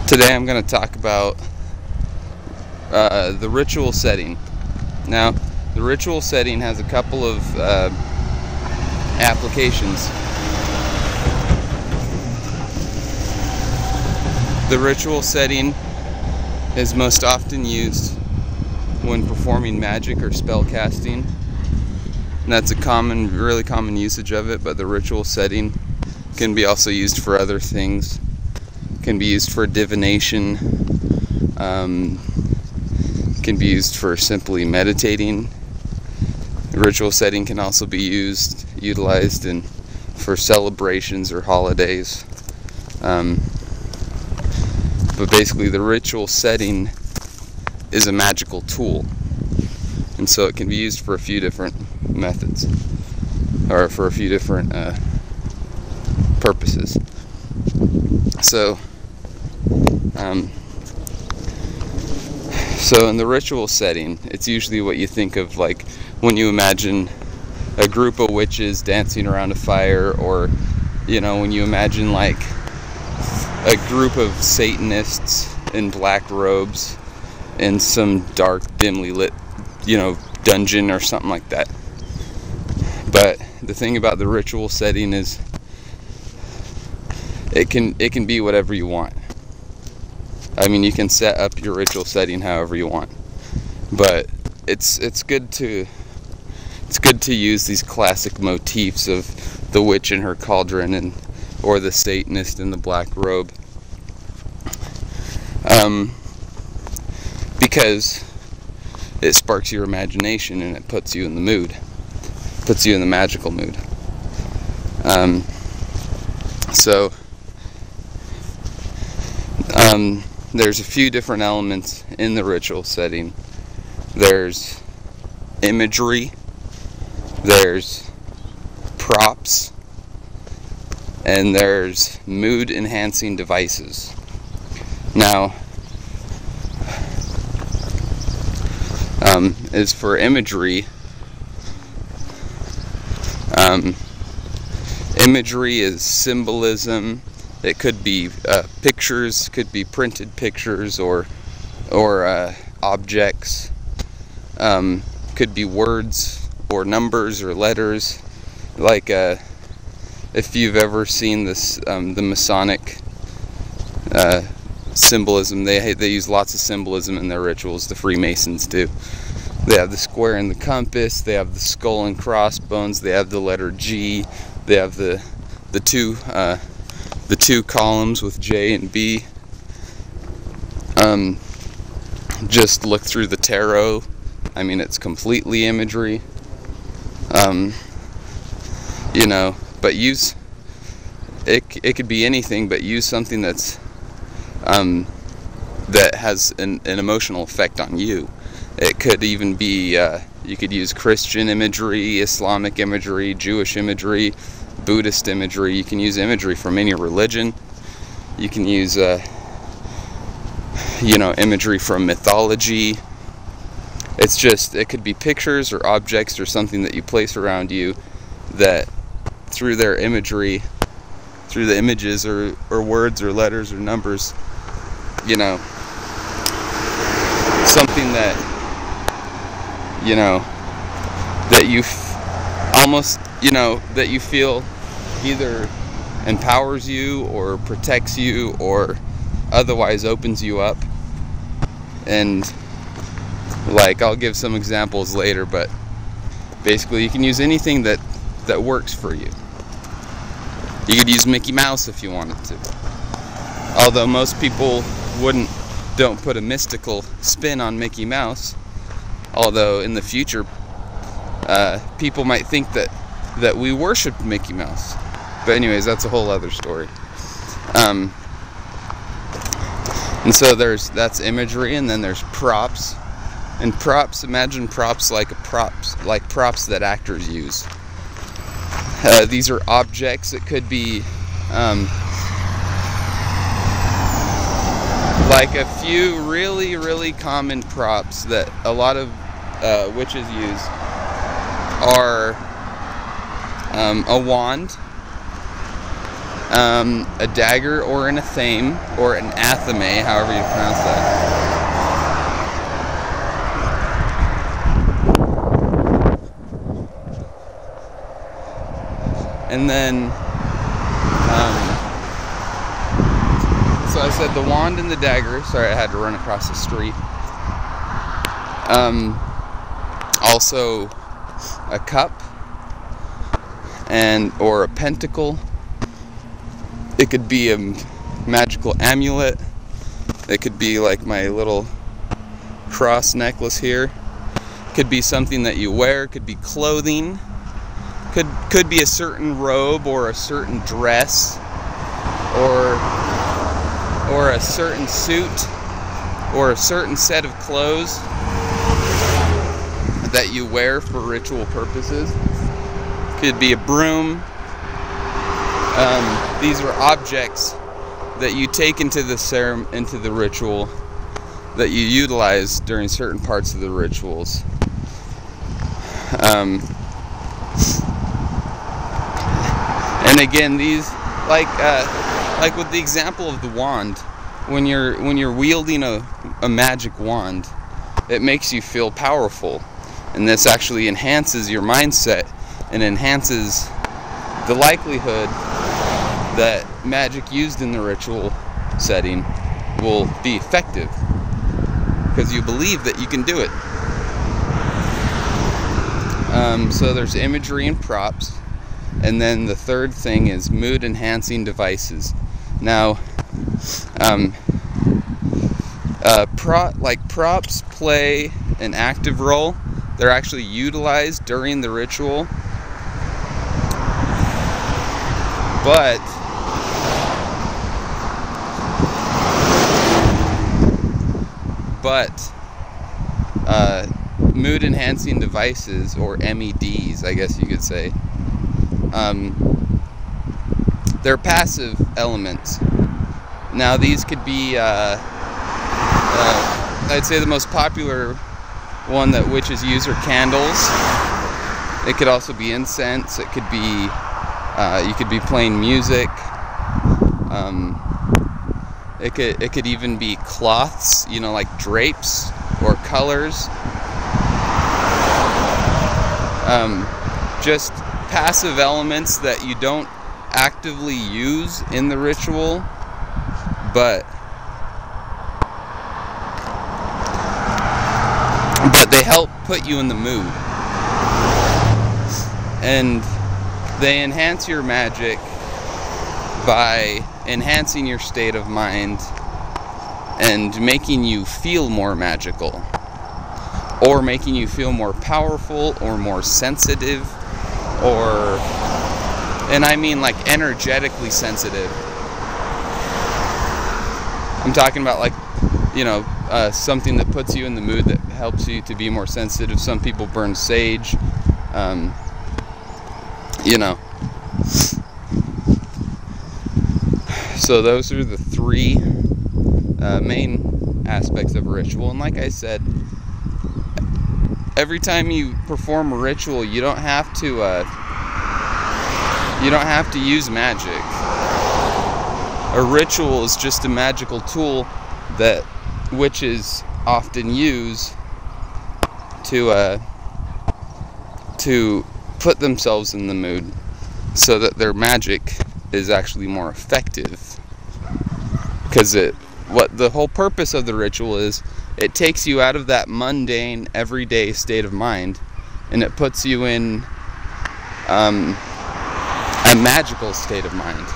Today I'm going to talk about the ritual setting. Now, the ritual setting has a couple of applications. The ritual setting is most often used when performing magic or spell casting. And that's a really common usage of it, but the ritual setting can be also used for other things. It can be used for divination, can be used for simply meditating. The ritual setting can also be utilized for celebrations or holidays. But basically the ritual setting is a magical tool, and so it can be used for a few different methods, or for a few different purposes. So in the ritual setting, it's usually what you think of like when you imagine a group of witches dancing around a fire, or when you imagine like a group of Satanists in black robes in some dark, dimly lit, dungeon or something like that. But the thing about the ritual setting is it can be whatever you want. I mean, you can set up your ritual setting however you want, but it's good to use these classic motifs of the witch in her cauldron or the Satanist in the black robe, because it sparks your imagination and it puts you in the mood, puts you in the magical mood. There's a few different elements in the ritual setting. There's imagery, there's props, and there's mood enhancing devices. Now, as for imagery, imagery is symbolism. It could be pictures, could be printed pictures, or objects. Could be words or numbers or letters. Like if you've ever seen this, the Masonic symbolism, they use lots of symbolism in their rituals. The Freemasons do. They have the square and the compass. They have the skull and crossbones. They have the letter G. They have the two columns with J and B. Just look through the tarot. I mean, it's completely imagery. But use it could be anything, but use something that's that has an emotional effect on you. It could even be you could use Christian imagery, Islamic imagery, Jewish imagery, Buddhist imagery. You can use imagery from any religion. You can use imagery from mythology. It could be pictures or objects or something that you place around you that through their imagery, through the images or words or letters or numbers, something that that you almost that you feel either empowers you or protects you or otherwise opens you up. And like, I'll give some examples later, but basically you can use anything that works for you. You could use Mickey Mouse if you wanted to, although most people don't put a mystical spin on Mickey Mouse, although in the future people might think that we worship Mickey Mouse. But anyways, that's a whole other story. And so that's imagery, and then there's props. And props, imagine props like props that actors use. These are objects. It could be like a few really, really common props that a lot of witches use are a wand, a dagger or an athame or an athame, however you pronounce that. And then, so I said the wand and the dagger. Sorry, I had to run across the street. Also a cup or a pentacle. It could be a magical amulet. It could be like my little cross necklace here. Could be something that you wear. Could be clothing. Could be a certain robe or a certain dress or a certain suit or a certain set of clothes that you wear for ritual purposes. Could be a broom. These are objects that you take into the ritual, that you utilize during certain parts of the rituals. And again, these, like with the example of the wand, when you're wielding a magic wand, it makes you feel powerful, and this actually enhances your mindset and enhances the likelihood that magic used in the ritual setting will be effective, because you believe that you can do it. So there's imagery and props, and then the third thing is mood enhancing devices. Now, props play an active role. They're actually utilized during the ritual, but mood enhancing devices, or MEDs, I guess you could say, they're passive elements. Now these could be, I'd say the most popular one that witches use are candles. It could also be incense. It could be, you could be playing music. It could even be cloths, like drapes or colors. Just passive elements that you don't actively use in the ritual, but they help put you in the mood, and they enhance your magic by enhancing your state of mind and making you feel more magical, or making you feel more powerful or more sensitive, and I mean like energetically sensitive. I'm talking about something that puts you in the mood, that helps you to be more sensitive. Some people burn sage, So those are the three main aspects of a ritual. And like I said, every time you perform a ritual, you don't have to use magic. A ritual is just a magical tool that witches often use to put themselves in the mood, so that their magic is actually more effective. Because what the whole purpose of the ritual is, it takes you out of that mundane, everyday state of mind, and it puts you in a magical state of mind.